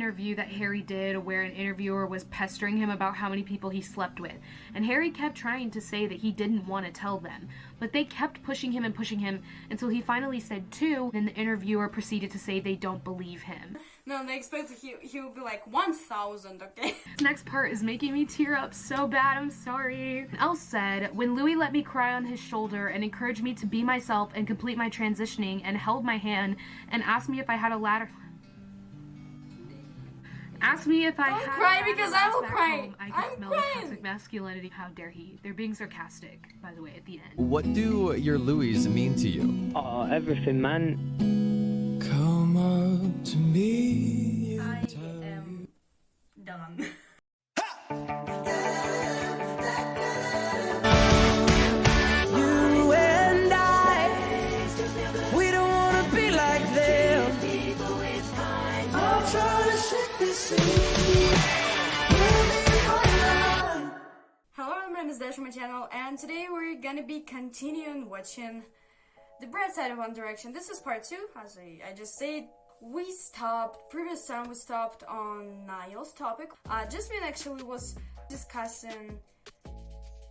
interview that Harry did where an interviewer was pestering him about how many people he slept with. And Harry kept trying to say that he didn't want to tell them. But they kept pushing him until he finally said 2, and the interviewer proceeded to say they don't believe him. No, they expect he will be like 1,000, okay? This next part is making me tear up so bad, I'm sorry. Elle said, when Louis let me cry on his shoulder and encouraged me to be myself and complete my transitioning and held my hand and asked me if I had a ladder... Asked me if I had... Don't cry because I will cry. Home, I could smell the toxic masculinity. How dare he? They're being sarcastic, by the way, at the end. What do your Louis mean to you? Oh, everything, man. Come up to me. I am done. You and I, we don't want to be like them. I'm trying to shake this Hello, my name is Dash from my channel, and today we're gonna be continuing watching the bright side of One Direction. This is part 2, as I just said. Previous time we stopped on Niall's topic. Jasmine actually was discussing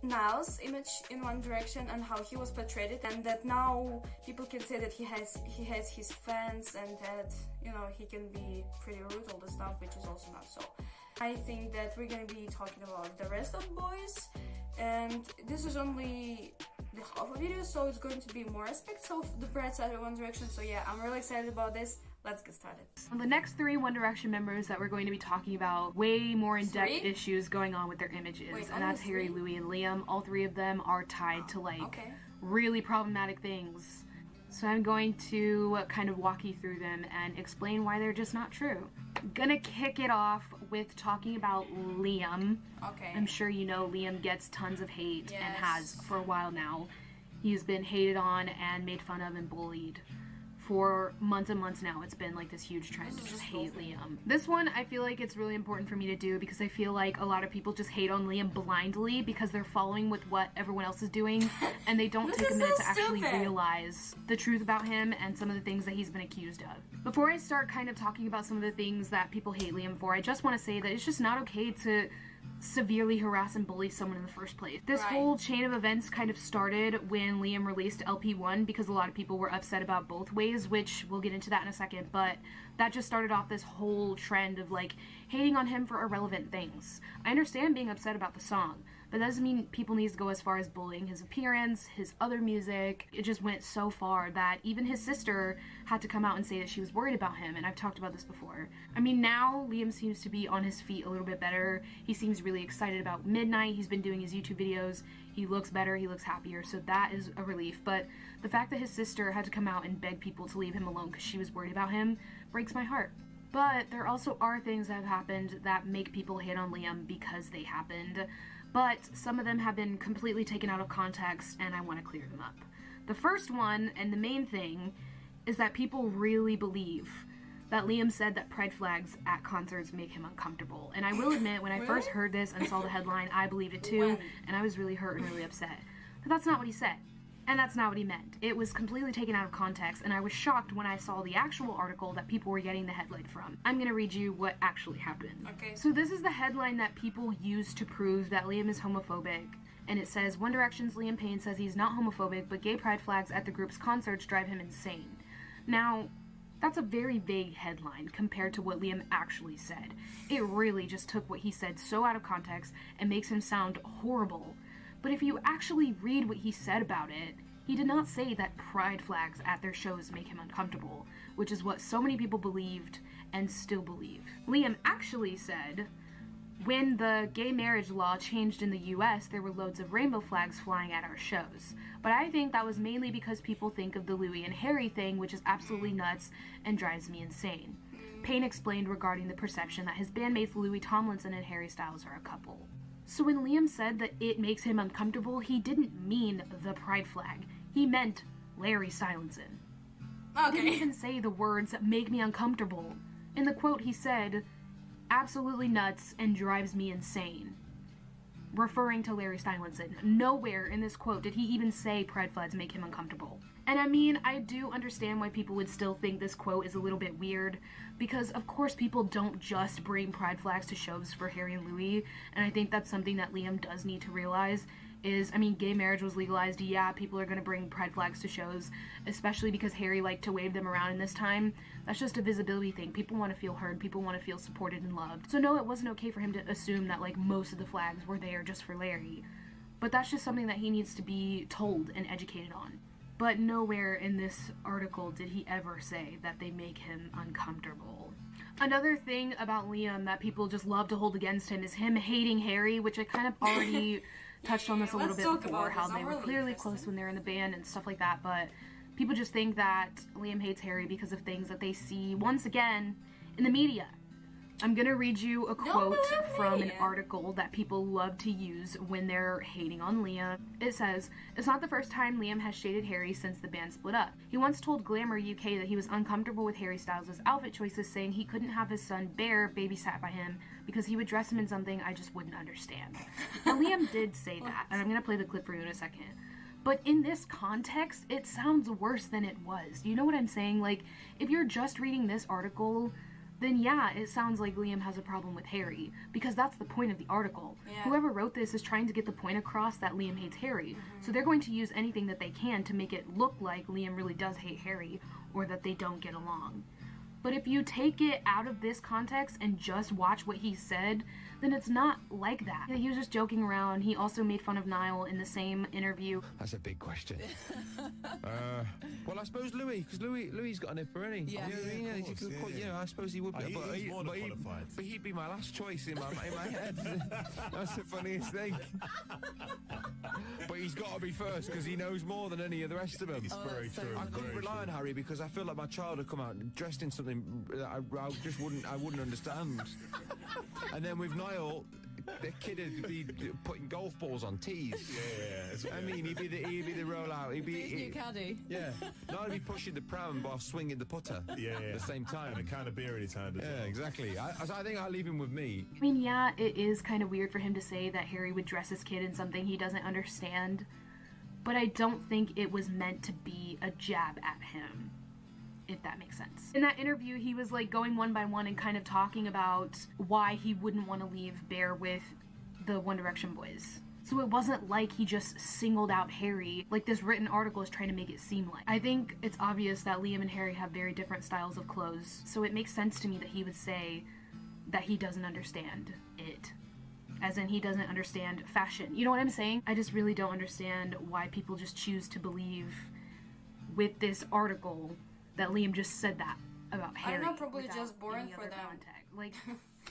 Niall's image in One Direction and how he was portrayed, and that now people can say that he has his fans and that, you know, he can be pretty rude, all the stuff, which is also not so. I think that we're gonna be talking about the rest of the boys, and this is only the half of the video, so it's going to be more aspects of the bright side of One Direction. So yeah, I'm really excited about this. Let's get started. The next 3 One Direction members that we're going to be talking about, way more in-depth issues going on with their images. And that's Harry, Louis, and Liam. All 3 of them are tied to really problematic things. So I'm going to kind of walk you through them and explain why they're just not true. I'm gonna kick it off with talking about Liam. Okay. I'm sure you know Liam gets tons of hate and has for a while now. He's been hated on and made fun of and bullied for months and months now. It's been like this huge trend to just hate Liam. This one, I feel like it's really important for me to do because I feel like a lot of people just hate on Liam blindly because they're following with what everyone else is doing and they don't take a minute to actually realize the truth about him and some of the things that he's been accused of. Before I start kind of talking about some of the things that people hate Liam for, I just want to say that it's just not okay to severely harass and bully someone in the first place. This whole chain of events kind of started when Liam released LP1 because a lot of people were upset about both ways, which we'll get into that in a second, but that just started off this whole trend of like hating on him for irrelevant things. I understand being upset about the song, but that doesn't mean people need to go as far as bullying his appearance, his other music. It just went so far that even his sister had to come out and say that she was worried about him, and I've talked about this before. I mean, now Liam seems to be on his feet a little bit better. He seems really excited about Midnight. He's been doing his YouTube videos. He looks better, he looks happier, so that is a relief. But the fact that his sister had to come out and beg people to leave him alone because she was worried about him breaks my heart. But there also are things that have happened that make people hate on Liam because they happened. But some of them have been completely taken out of context, and I want to clear them up. The first one, and the main thing, is that people really believe that Liam said that pride flags at concerts make him uncomfortable. And I will admit, when I first heard this and saw the headline, I believed it too, and I was really hurt and really upset. But that's not what he said. And that's not what he meant. It was completely taken out of context, and I was shocked when I saw the actual article that people were getting the headline from. I'm gonna read you what actually happened. Okay. So this is the headline that people use to prove that Liam is homophobic, and it says, One Direction's Liam Payne says he's not homophobic, but gay pride flags at the group's concerts drive him insane. Now, that's a very vague headline compared to what Liam actually said. It really just took what he said so out of context and makes him sound horrible. But if you actually read what he said about it, he did not say that pride flags at their shows make him uncomfortable, which is what so many people believed and still believe. Liam actually said, when the gay marriage law changed in the US, there were loads of rainbow flags flying at our shows. But I think that was mainly because people think of the Louis and Harry thing, which is absolutely nuts and drives me insane. Payne explained regarding the perception that his bandmates Louis Tomlinson and Harry Styles are a couple. So when Liam said that it makes him uncomfortable, he didn't mean the pride flag. He meant Larry Stylinson. He didn't even say the words make me uncomfortable. In the quote he said, absolutely nuts and drives me insane, referring to Larry Stylinson. Nowhere in this quote did he even say pride flags make him uncomfortable. And I mean, I do understand why people would still think this quote is a little bit weird, because of course people don't just bring pride flags to shows for Harry and Louis, and I think that's something that Liam does need to realize is, I mean, gay marriage was legalized, yeah, people are going to bring pride flags to shows, especially because Harry liked to wave them around in this time. That's just a visibility thing. People want to feel heard, people want to feel supported and loved. So no, it wasn't okay for him to assume that, like, most of the flags were there just for Larry. But that's just something that he needs to be told and educated on. But nowhere in this article did he ever say that they make him uncomfortable. Another thing about Liam that people just love to hold against him is him hating Harry, which I kind of already touched on this a little bit before, how they were clearly close when they were in the band and stuff like that, but people just think that Liam hates Harry because of things that they see, once again, in the media. I'm gonna read you a quote from an article that people love to use when they're hating on Liam. It says, "It's not the first time Liam has shaded Harry since the band split up. He once told Glamour UK that he was uncomfortable with Harry Styles' outfit choices, saying he couldn't have his son Bear babysat by him because he would dress him in something I just wouldn't understand." Now Liam did say that, and I'm gonna play the clip for you in a second. But in this context, it sounds worse than it was. You know what I'm saying? Like, if you're just reading this article, then yeah, it sounds like Liam has a problem with Harry, because that's the point of the article. Yeah. Whoever wrote this is trying to get the point across that Liam hates Harry, so they're going to use anything that they can to make it look like Liam really does hate Harry, or that they don't get along. But if you take it out of this context and just watch what he said, then it's not like that. He was just joking around. He also made fun of Niall in the same interview. That's a big question. Well, I suppose Louis, because Louis's got an nipper, hasn't he? Yeah. Yeah, I suppose he would be. But he'd be my last choice in my head. That's the funniest thing. But he's got to be first because he knows more than any of the rest of them. It's very true. I couldn't rely on Harry because I feel like my child would come out dressed in something that I just wouldn't understand. And then with Niall, the kid would be putting golf balls on tees. Yeah. I mean, he'd be the rollout. He'd be his new caddy. Yeah. Niall would be pushing the pram while swinging the putter. Yeah. At the same time. And a can of beer in his hand as well. Yeah, exactly. I think I'll leave him with me. I mean, yeah, it is kind of weird for him to say that Harry would dress his kid in something he doesn't understand, but I don't think it was meant to be a jab at him, if that makes sense. In that interview, he was like going one by one and kind of talking about why he wouldn't want to leave Bear with the One Direction boys. So it wasn't like he just singled out Harry, like this written article is trying to make it seem like. I think it's obvious that Liam and Harry have very different styles of clothes, so it makes sense to me that he would say that he doesn't understand it. As in, he doesn't understand fashion. You know what I'm saying? I just really don't understand why people just choose to believe with this article that Liam just said that about Harry. I don't know, probably just boring for them. Like,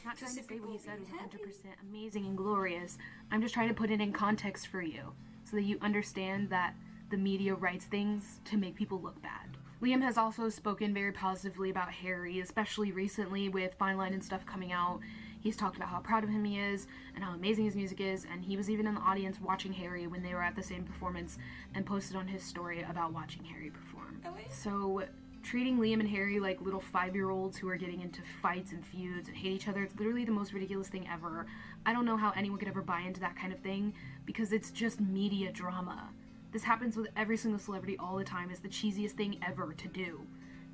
not trying to say what he said was 100% amazing and glorious. I'm just trying to put it in context for you, so that you understand that the media writes things to make people look bad. Liam has also spoken very positively about Harry, especially recently with Fine Line and stuff coming out. He's talked about how proud of him he is, and how amazing his music is, and he was even in the audience watching Harry when they were at the same performance, and posted on his story about watching Harry perform. So, treating Liam and Harry like little 5-year-olds who are getting into fights and feuds and hate each other, it's literally the most ridiculous thing ever. I don't know how anyone could ever buy into that kind of thing, because it's just media drama. This happens with every single celebrity all the time. It's the cheesiest thing ever to do.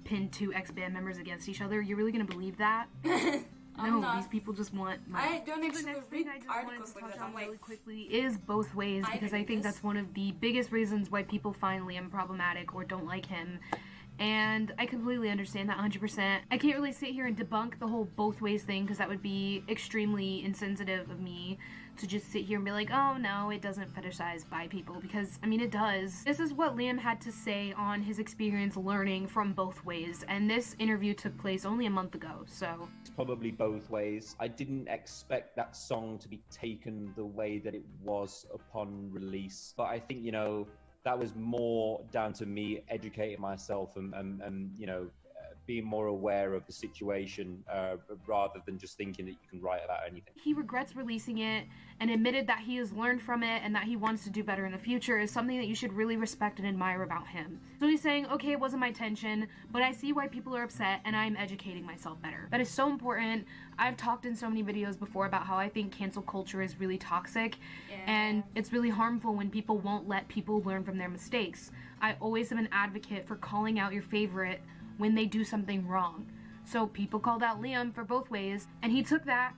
Pin 2 ex-band members against each other. You're really gonna believe that? No, these people just want money. I don't actually read articles like that. I'm like, really quickly is both ways, because I think that's one of the biggest reasons why people find Liam problematic or don't like him. And I completely understand that 100%. I can't really sit here and debunk the whole both ways thing, because that would be extremely insensitive of me to just sit here and be like, oh no, it doesn't fetishize bi people, because, I mean, it does. This is what Liam had to say on his experience learning from both ways, and this interview took place only a month ago, so. It's probably both ways. I didn't expect that song to be taken the way that it was upon release, but I think, you know, that was more down to me educating myself and being more aware of the situation rather than just thinking that you can write about anything. He regrets releasing it and admitted that he has learned from it and that he wants to do better in the future is something that you should really respect and admire about him. So he's saying, okay, it wasn't my intention, but I see why people are upset and I'm educating myself better. That is so important. I've talked in so many videos before about how I think cancel culture is really toxic and it's really harmful when people won't let people learn from their mistakes. I always am an advocate for calling out your favorite when they do something wrong. So people called out Liam for both ways, and he took that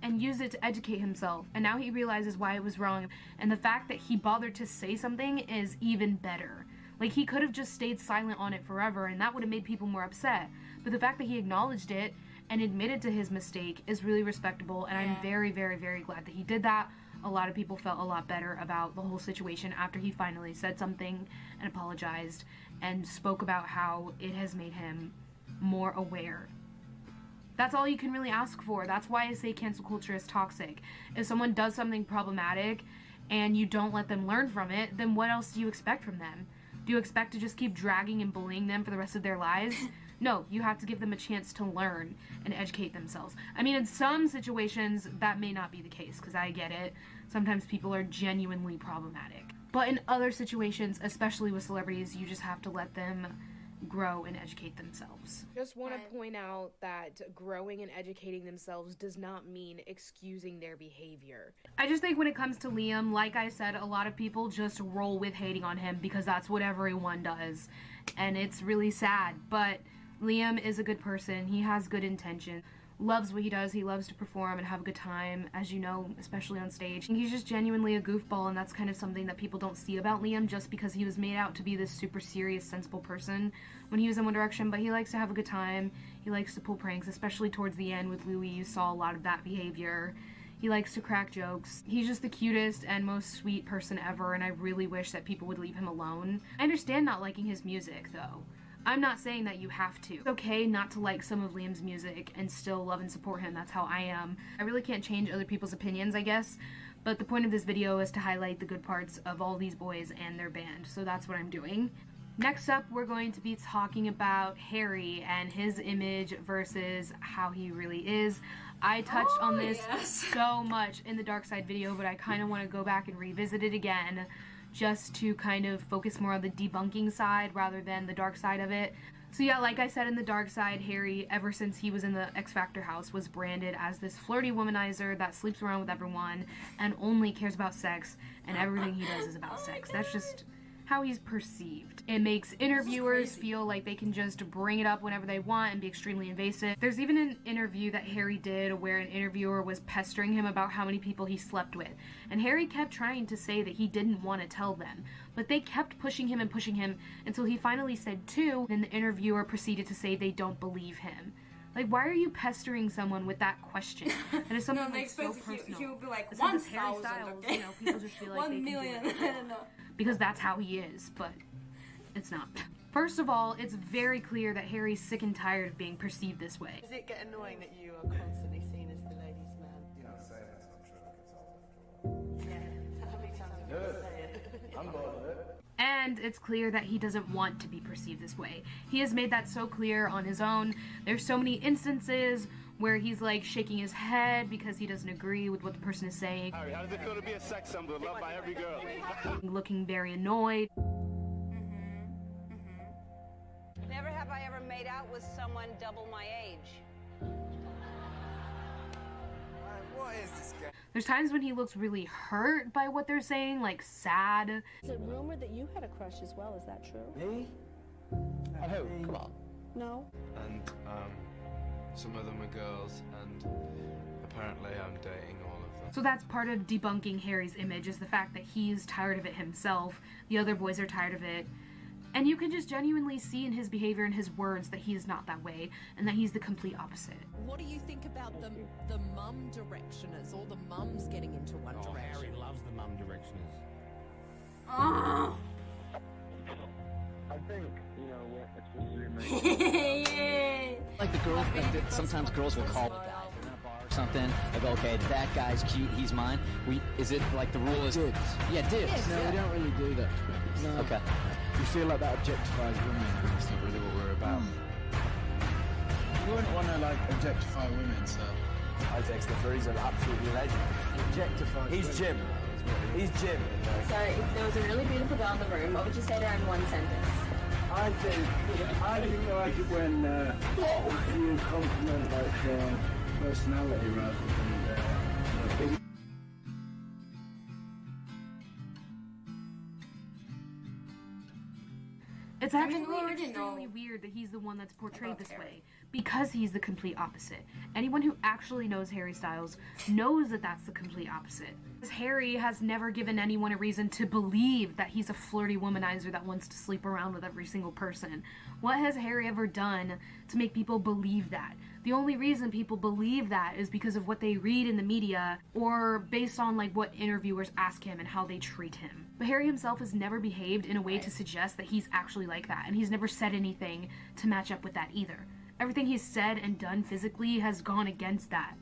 and used it to educate himself, and now he realizes why it was wrong, and the fact that he bothered to say something is even better. Like, he could have just stayed silent on it forever, and that would have made people more upset, but the fact that he acknowledged it and admitted to his mistake is really respectable, and I'm very, very, very glad that he did that. A lot of people felt a lot better about the whole situation after he finally said something and apologized and spoke about how it has made him more aware. That's all you can really ask for. That's why I say cancel culture is toxic. If someone does something problematic and you don't let them learn from it, then what else do you expect from them? Do you expect to just keep dragging and bullying them for the rest of their lives? No, you have to give them a chance to learn and educate themselves. I mean, in some situations, that may not be the case, because I get it. Sometimes people are genuinely problematic. But in other situations, especially with celebrities, you just have to let them grow and educate themselves. Just want to point out that growing and educating themselves does not mean excusing their behavior. I just think when it comes to Liam, like I said, a lot of people just roll with hating on him because that's what everyone does. And it's really sad, but Liam is a good person. He has good intention. Loves what he does. He loves to perform and have a good time, as you know, especially on stage. And he's just genuinely a goofball, and that's kind of something that people don't see about Liam just because he was made out to be this super serious, sensible person when he was in One Direction, but he likes to have a good time. He likes to pull pranks, especially towards the end with Louis. You saw a lot of that behavior. He likes to crack jokes. He's just the cutest and most sweet person ever, and I really wish that people would leave him alone. I understand not liking his music, though. I'm not saying that you have to. It's okay not to like some of Liam's music and still love and support him. That's how I am. I really can't change other people's opinions, I guess, but the point of this video is to highlight the good parts of all these boys and their band, so that's what I'm doing. Next up, we're going to be talking about Harry and his image versus how he really is. I touched on this so much in the Dark Side video, but I kind of want to go back and revisit it again, just to kind of focus more on the debunking side rather than the dark side of it. So yeah, like I said in the dark side, Harry, ever since he was in the X Factor house, was branded as this flirty womanizer that sleeps around with everyone and only cares about sex, and everything he does is about sex. That's just how he's perceived. It makes interviewers feel like they can just bring it up whenever they want and be extremely invasive. There's even an interview that Harry did where an interviewer was pestering him about how many people he slept with, and Harry kept trying to say that he didn't want to tell them, but they kept pushing him until he finally said 2, and the interviewer proceeded to say they don't believe him. Like, why are you pestering someone with that question? And it's something like so personal. He would be like, It's 1,000, Harry Styles, okay? you know, people just feel like 1 they million, can do I it. don't know. Because that's how he is, but it's not. First of all, it's very clear that Harry's sick and tired of being perceived this way. Does it get annoying that you are constantly seen as the ladies' man? You don't say that's not true. Yeah. How many times have you say it? I'm bored of it. And it's clear that he doesn't want to be perceived this way. He has made that so clear on his own. There's so many instances where he's like shaking his head because he doesn't agree with what the person is saying. Harry, how does it feel to be a sex symbol loved by every girl? Looking very annoyed. Never have I ever made out with someone double my age. What is this guy? There's times when he looks really hurt by what they're saying, like sad. Is it rumored that you had a crush as well? Is that true? Me? On who? Come on. No. And some of them are girls, and apparently I'm dating all of them. So that's part of debunking Harry's image, is the fact that he's tired of it himself. The other boys are tired of it. And you can just genuinely see in his behavior and his words that he is not that way, and that he's the complete opposite. What do you think about the mum directioners, all the mums getting into One Direction? Harry loves the mum directioners. I think, you know, it's supposed to be Like the girls, sometimes girls will call a guy in a bar or something. Like, okay, that guy's cute, he's mine. Is it like the rule is dibs? Yeah, dibs. No, we don't really do that. No. Okay. We feel like that objectifies women, and that's not really what we're about. You wouldn't want to, like, objectify women, so... I text the he's an absolute legend. Objectify. He's Jim. He's Jim. So if there was a really beautiful girl in the room, what would you say to her in one sentence? I think I like it when you compliment like their personality rather than their big. It's actually extremely weird that he's the one that's portrayed this way, because he's the complete opposite. Anyone who actually knows Harry Styles knows that that's the complete opposite. Harry has never given anyone a reason to believe that he's a flirty womanizer that wants to sleep around with every single person. What has Harry ever done to make people believe that? The only reason people believe that is because of what they read in the media, or based on like what interviewers ask him and how they treat him. But Harry himself has never behaved in a way to suggest that he's actually like that, and he's never said anything to match up with that either. Everything he's said and done physically has gone against that.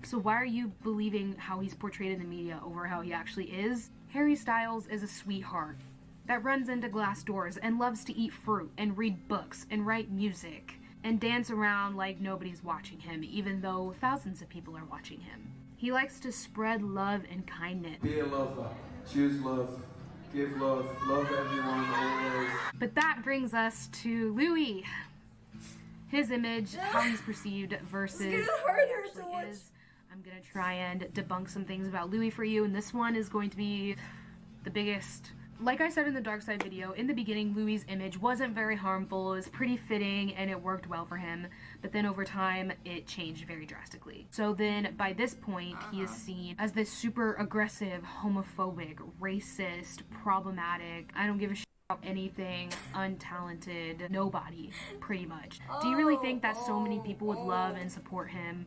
So why are you believing how he's portrayed in the media over how he actually is? Harry Styles is a sweetheart that runs into glass doors and loves to eat fruit and read books and write music and dance around like nobody's watching him, even though thousands of people are watching him. He likes to spread love and kindness. Be a lover. Choose love. Give love. Love everyone always. But that brings us to Louis. His image, how he's perceived versus how he actually is. I'm gonna try and debunk some things about Louis for you, and this one is going to be the biggest. Like I said in the Dark Side video, in the beginning, Louis' image wasn't very harmful. It was pretty fitting and it worked well for him. But then over time, it changed very drastically. So then by this point, he is seen as this super aggressive, homophobic, racist, problematic, I don't give a shit about anything, untalented, nobody, pretty much. Do you really think that so many people would love and support him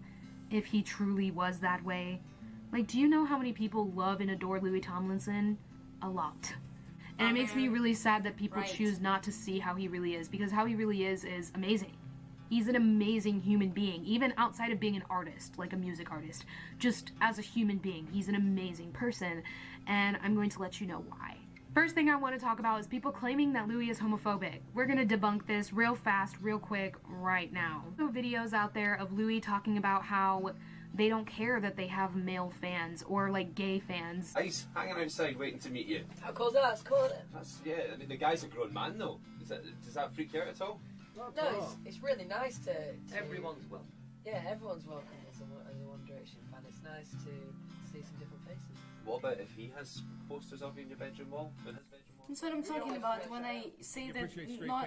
if he truly was that way? Like, do you know how many people love and adore Louis Tomlinson? A lot. And it makes me really sad that people choose not to see how he really is, because how he really is amazing. He's an amazing human being, even outside of being an artist, like a music artist. Just as a human being, he's an amazing person, and I'm going to let you know why. First thing I want to talk about is people claiming that Louis is homophobic. We're gonna debunk this real fast, real quick, right now. There are videos out there of Louis talking about how they don't care that they have male fans or like gay fans. He's hanging outside waiting to meet you. How cool's that? That's cool, isn't it? That's, yeah, I mean, the guy's a grown man though. Does that freak you out at all? No, it's really nice to... Everyone's welcome. Yeah, everyone's welcome as a One Direction fan. It's nice to see some different faces. What about if he has posters of you in your bedroom wall? That's what I'm talking about when I say that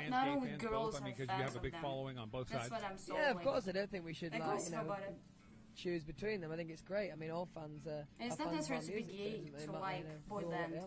not only girls are fans you have a big of them. following on both That's sides. what I'm so Yeah, of course. I don't think we should choose between them. I think it's great. I mean, all fans are. And it's not necessarily to be gay, to like boy band.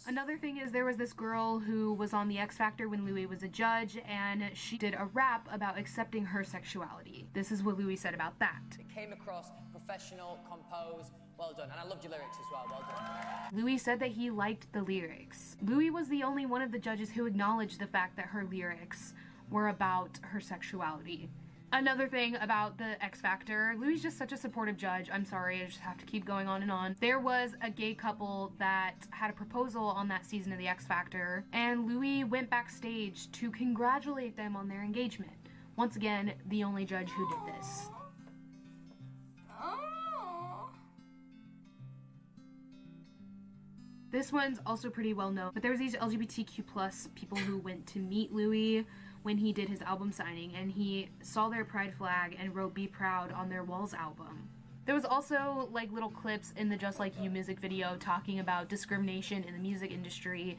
Another thing is there was this girl who was on the X Factor when Louis was a judge, and she did a rap about accepting her sexuality. This is what Louis said about that. It came across professional, composed, well done, and I loved your lyrics as well, well done. Louis said that he liked the lyrics. Louis was the only one of the judges who acknowledged the fact that her lyrics were about her sexuality. Another thing about the X Factor, Louis is just such a supportive judge. I'm sorry, I just have to keep going on and on. There was a gay couple that had a proposal on that season of the X Factor, and Louis went backstage to congratulate them on their engagement. Once again, the only judge who did this. This one's also pretty well known, but there was these LGBTQ plus people who went to meet Louis when he did his album signing, and he saw their pride flag and wrote "Be Proud" on their Walls album. There was also like little clips in the Just Like You music video talking about discrimination in the music industry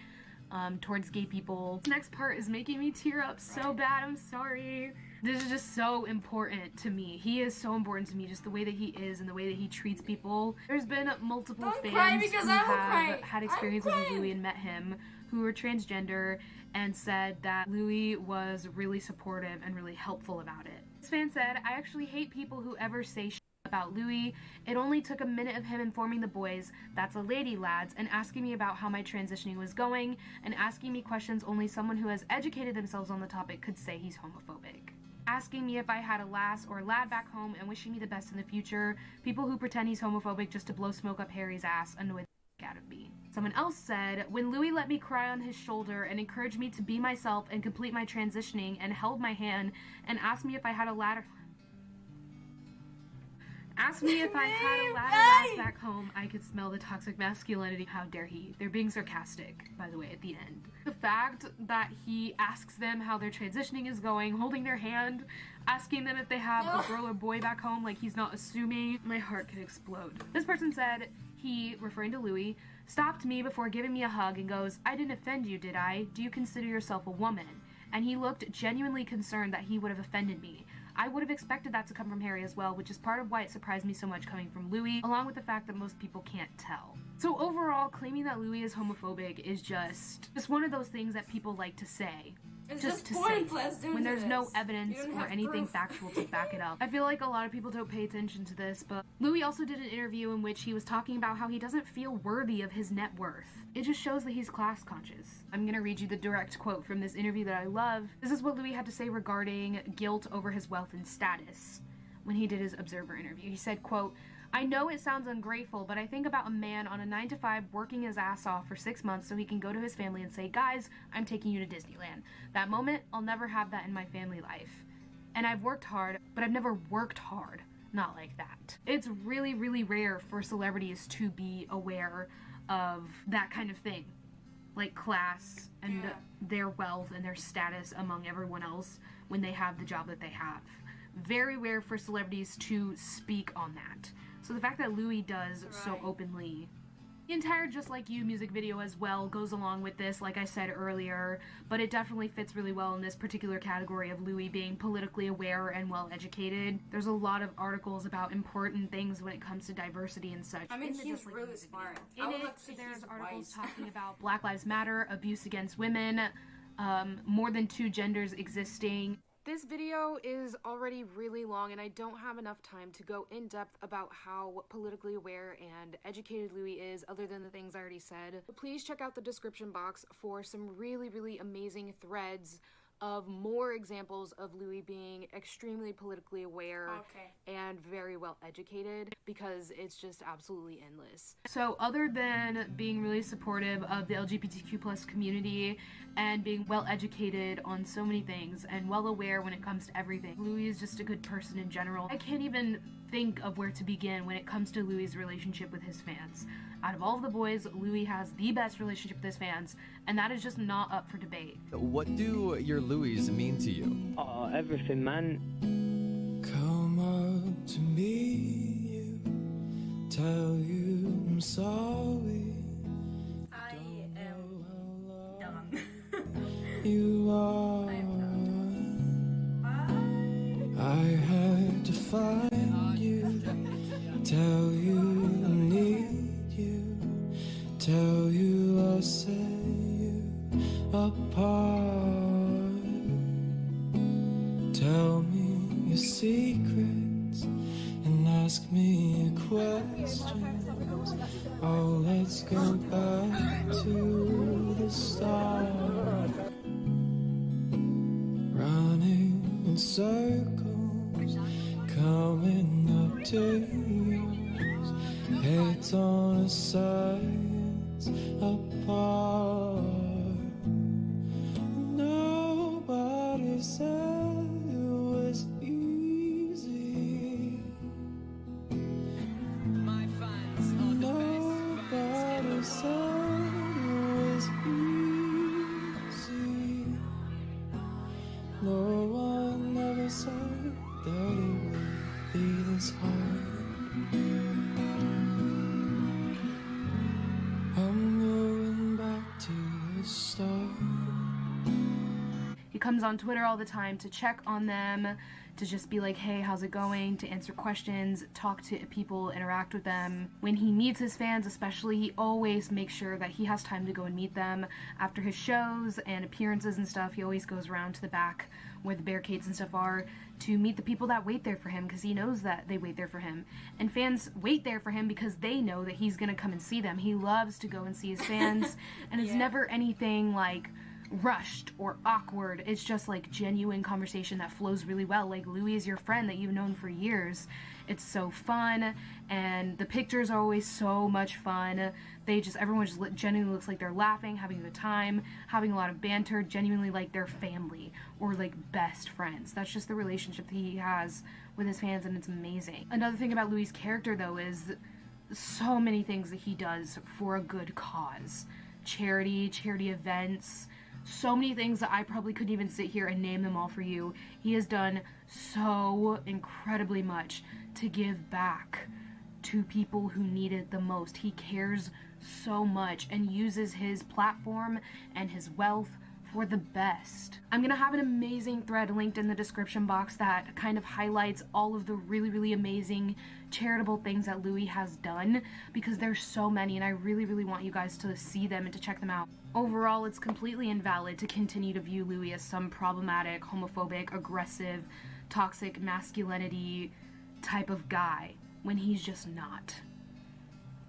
towards gay people. This next part is making me tear up so bad, I'm sorry. This is just so important to me. He is so important to me, just the way that he is and the way that he treats people. There's been multiple fans who have had experiences with Louis and met him who were transgender and said that Louis was really supportive and really helpful about it. This fan said, "I actually hate people who ever say shit about Louis. It only took a minute of him informing the boys, 'That's a lady, lads,' and asking me about how my transitioning was going, and asking me questions only someone who has educated themselves on the topic could say he's homophobic. Asking me if I had a lass or lad back home and wishing me the best in the future. People who pretend he's homophobic just to blow smoke up Harry's ass annoy the out of me." Someone else said, "When Louis let me cry on his shoulder and encouraged me to be myself and complete my transitioning and held my hand and asked me if I had a lad or..." Asked me if I had a ladder lass back home, I could smell the toxic masculinity. How dare he? They're being sarcastic, by the way, at the end. The fact that he asks them how their transitioning is going, holding their hand, asking them if they have a girl or boy back home, like he's not assuming, my heart could explode. This person said he, referring to Louis, stopped me before giving me a hug and goes, "I didn't offend you, did I? Do you consider yourself a woman?" And he looked genuinely concerned that he would have offended me. I would have expected that to come from Harry as well, which is part of why it surprised me so much coming from Louis, along with the fact that most people can't tell. So overall, claiming that Louis is homophobic is just one of those things that people like to say. It's just to pointless, say, when there's no this. evidence or anything factual to back it up. I feel like a lot of people don't pay attention to this, but Louis also did an interview in which he was talking about how he doesn't feel worthy of his net worth. It just shows that he's class conscious. I'm gonna read you the direct quote from this interview that I love. This is what Louis had to say regarding guilt over his wealth and status when he did his Observer interview. He said, quote, "I know it sounds ungrateful, but I think about a man on a 9-to-5 working his ass off for 6 months so he can go to his family and say, 'Guys, I'm taking you to Disneyland.' That moment, I'll never have that in my family life. And I've worked hard, but I've never worked hard. Not like that." It's really, really rare for celebrities to be aware of that kind of thing. Like class and their wealth and their status among everyone else when they have the job that they have. Very rare for celebrities to speak on that. So the fact that Louis does so openly. The entire Just Like You music video as well goes along with this, like I said earlier, but it definitely fits really well in this particular category of Louis being politically aware and well-educated. There's a lot of articles about important things when it comes to diversity and such. I mean, he's really smart. In it, there's articles talking about Black Lives Matter, abuse against women, more than 2 genders existing. This video is already really long and I don't have enough time to go in depth about how politically aware and educated Louis is other than the things I already said. Please check out the description box for some really, really amazing threads of more examples of Louis being extremely politically aware and very well educated, because it's just absolutely endless. So other than being really supportive of the LGBTQ+ community and being well educated on so many things and well aware when it comes to everything, Louis is just a good person in general. I can't even think of where to begin when it comes to Louis' relationship with his fans. Out of all of the boys, Louis has the best relationship with his fans, and that is just not up for debate. What do your Louis mean to you? Oh, everything, man. Come up to me, you, tell you I'm sorry. I am done. You are. I had to find you, tell you I need you, tell you I set you apart. Tell me your secrets and ask me questions. Oh, let's go back to the start. Running in circles, coming up to yours, heads on a science apart. Nobody said it was easy. My fans are the Nobody said it was easy. No one ever said that it would be this hard. I'm going back to the start. He comes on Twitter all the time to check on them, to just be like, hey, how's it going? To answer questions, talk to people, interact with them. When he meets his fans especially, he always makes sure that he has time to go and meet them. After his shows and appearances and stuff, he always goes around to the back where the barricades and stuff are to meet the people that wait there for him, because he knows that they wait there for him. And fans wait there for him because they know that he's gonna come and see them. He loves to go and see his fans, and it's never anything like rushed or awkward. It's just like genuine conversation that flows really well. Like, Louis is your friend that you've known for years. It's so fun, and the pictures are always so much fun. Everyone just genuinely looks like they're laughing, having a good time, having a lot of banter, genuinely like they're family or like best friends. That's just the relationship that he has with his fans, and it's amazing. Another thing about Louis' character, though, is so many things that he does for a good cause. Charity events, so many things that I probably couldn't even sit here and name them all for you. He has done so incredibly much to give back to people who need it the most. He cares so much and uses his platform and his wealth for the best. I'm gonna have an amazing thread linked in the description box that kind of highlights all of the really amazing charitable things that Louis has done, because there's so many and I really want you guys to see them and to check them out. Overall, it's completely invalid to continue to view Louis as some problematic, homophobic, aggressive, toxic masculinity type of guy when he's just not.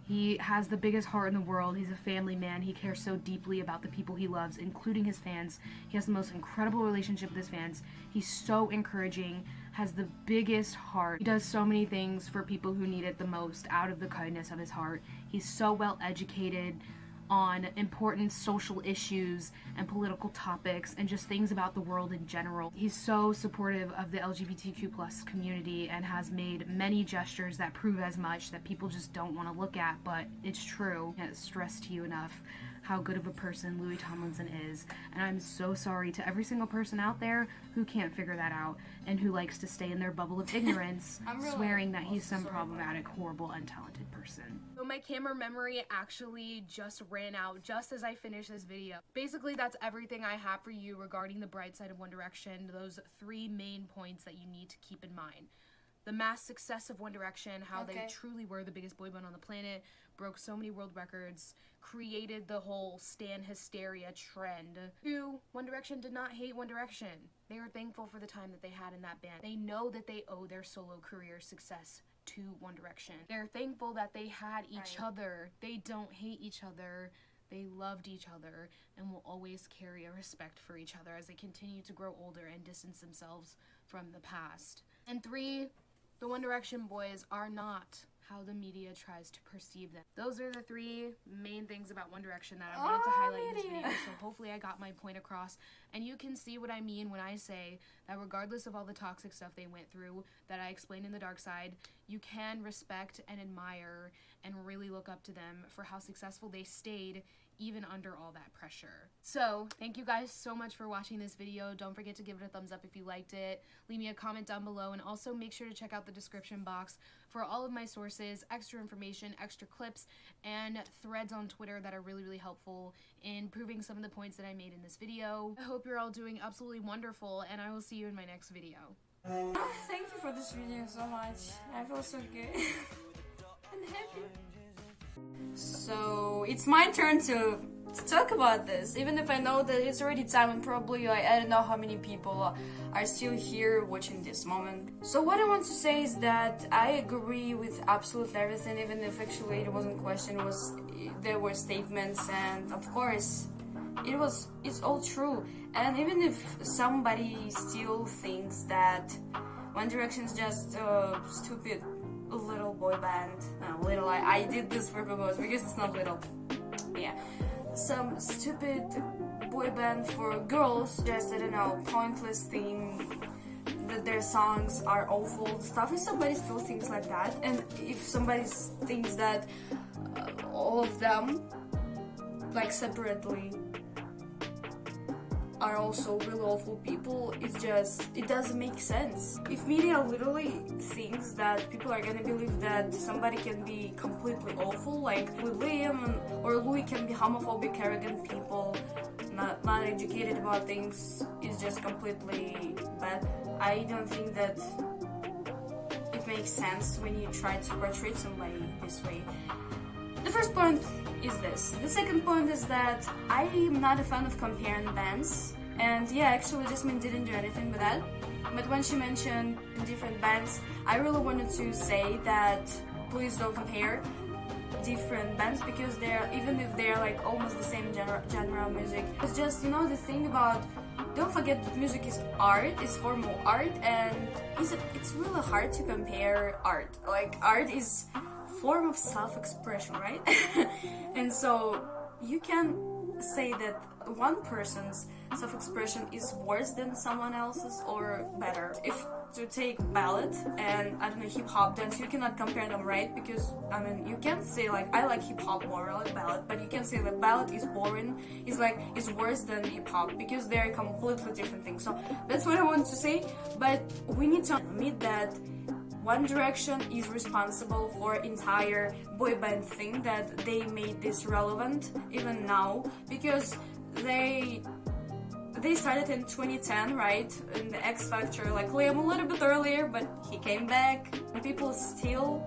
He has the biggest heart in the world. He's a family man. He cares so deeply about the people he loves, including his fans. He has the most incredible relationship with his fans. He's so encouraging, has the biggest heart. He does so many things for people who need it the most out of the kindness of his heart. He's so well educated on important social issues and political topics and just things about the world in general. He's so supportive of the LGBTQ plus community and has made many gestures that prove as much that people just don't want to look at, but it's true. I can't stress to you enough how good of a person Louis Tomlinson is, and I'm so sorry to every single person out there who can't figure that out and who likes to stay in their bubble of ignorance, swearing that he's some problematic, horrible, untalented person. So my camera memory actually just ran out just as I finished this video. Basically, that's everything I have for you regarding the bright side of One Direction, those 3 main points that you need to keep in mind. The mass success of One Direction, how they truly were the biggest boy band on the planet, broke so many world records, created the whole stan hysteria trend. 2, One Direction did not hate One Direction. They were thankful for the time that they had in that band. They know that they owe their solo career success to One Direction. They're thankful that they had each other. They don't hate each other. They loved each other and will always carry a respect for each other as they continue to grow older and distance themselves from the past. And 3, the One Direction boys are not how the media tries to perceive them. Those are the 3 main things about One Direction that I wanted to highlight in this video, so hopefully I got my point across, and you can see what I mean when I say that regardless of all the toxic stuff they went through that I explained in the dark side, you can respect and admire and really look up to them for how successful they stayed even under all that pressure. So, thank you guys so much for watching this video. Don't forget to give it a thumbs up if you liked it. Leave me a comment down below, and also make sure to check out the description box for all of my sources, extra information, extra clips, and threads on Twitter that are really helpful in proving some of the points that I made in this video. I hope you're all doing absolutely wonderful, and I will see you in my next video. Thank you for this video so much. I feel so good and happy. So it's my turn to talk about this, even if I know that it's already time and probably I don't know how many people are still here watching this moment. So what I want to say is that I agree with absolutely everything, even if actually it wasn't a question, there were statements, and of course it's all true. And even if somebody still thinks that One Direction is just a stupid little boy band, little, I did this for purpose because it's not little, yeah, some stupid boy band for girls, just I don't know, pointless thing, that their songs are awful stuff. If somebody still thinks like that, and if somebody thinks that all of them, like separately, are also really awful people, it doesn't make sense. If media literally thinks that people are gonna believe that somebody can be completely awful, like with Liam or Louis can be homophobic, arrogant people, not educated about things, is just completely bad. I don't think that it makes sense when you try to portray somebody this way. The first point is this. The second point is that I am not a fan of comparing bands, and yeah, actually Jasmine didn't do anything with that, but when she mentioned different bands, I really wanted to say that please don't compare different bands, because even if they're like almost the same genre of music, it's just, you know, the thing about, don't forget that music is art, is formal art, and it's really hard to compare art. Like, art is form of self-expression, right? And so you can say that one person's self-expression is worse than someone else's or better. If to take ballad and I don't know hip hop dance, you cannot compare them, right? Because I mean you can't say like I like hip hop more, I like ballad, but you can say that ballad is boring, is worse than hip hop because they're completely different things. So that's what I want to say. But we need to admit that One Direction is responsible for entire boy band thing, that they made this relevant even now, because they started in 2010, right? In the X Factor, like Liam a little bit earlier, but he came back. People still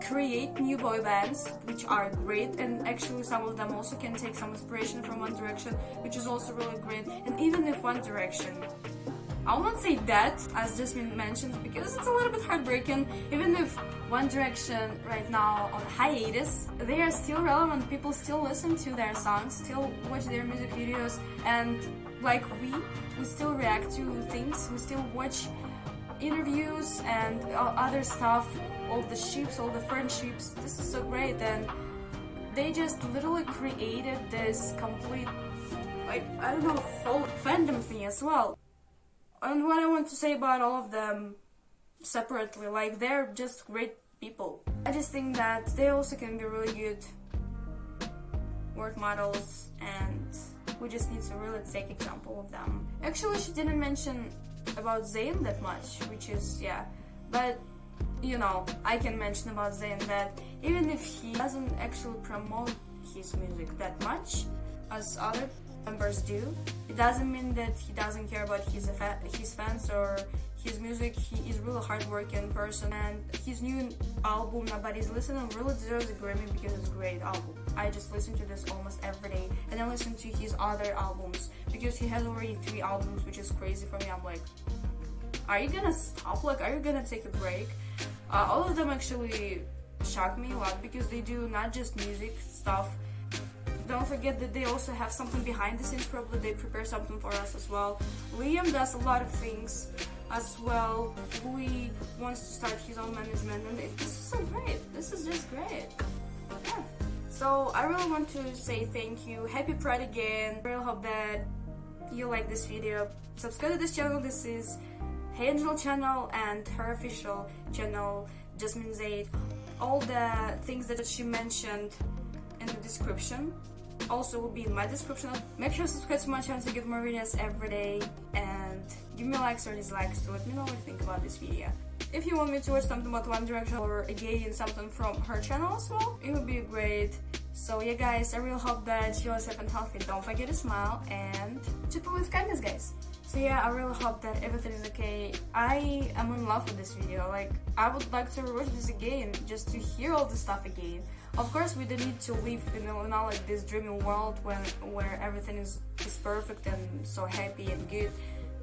create new boy bands, which are great, and actually some of them also can take some inspiration from One Direction, which is also really great. And even if One Direction, I will not say that, as Jasmine mentioned, because it's a little bit heartbreaking. Even if One Direction right now on hiatus, they are still relevant. People still listen to their songs, still watch their music videos, and like we still react to things, we still watch interviews and other stuff, all the ships, all the friendships. This is so great, and they just literally created this complete, like, I don't know, whole fandom thing as well. And what I want to say about all of them separately, like, they're just great people. I just think that they also can be really good work models, and we just need to really take example of them. Actually, she didn't mention about Zayn that much, which is, yeah, but you know, I can mention about Zayn that even if he doesn't actually promote his music that much as other members do, it doesn't mean that he doesn't care about his fans or his music. He is really hardworking person, and his new album Nobody's Listening really deserves a Grammy because it's a great album. I just listen to this almost every day, and I listen to his other albums because he has already 3 albums, which is crazy for me. I'm like, are you gonna stop? Like, are you gonna take a break? All of them actually shock me a lot because they do not just music stuff. Don't forget that they also have something behind the scenes. Probably they prepare something for us as well. Liam does a lot of things as well. Louis wants to start his own management, and this is so great. This is just great. Yeah. So I really want to say thank you. Happy Pride again. I really hope that you like this video. Subscribe to this channel. This is Hey Angel channel and her official channel, Jasmine Zaid. All the things that she mentioned in the description also will be in my description. Make sure to subscribe to my channel to get more videos every day, and give me likes or dislikes to let me know what you think about this video. If you want me to watch something about One Direction or again something from her channel as well, it would be great. So yeah guys, I really hope that you all safe and healthy. Don't forget to smile and treat people with kindness, guys. So yeah, I really hope that everything is okay. I am in love with this video. Like, I would like to rewatch this again, just to hear all this stuff again. Of course, we don't need to live in like this dreaming world where everything is perfect and so happy and good.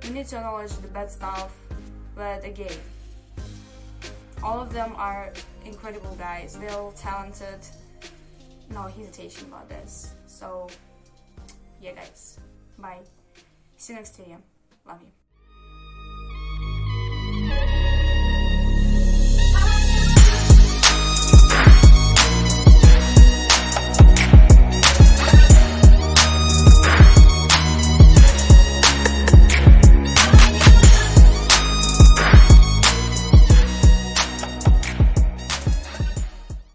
We need to acknowledge the bad stuff, but again, all of them are incredible guys. They're all talented. No hesitation about this. So yeah guys, bye. See you next video. Love you.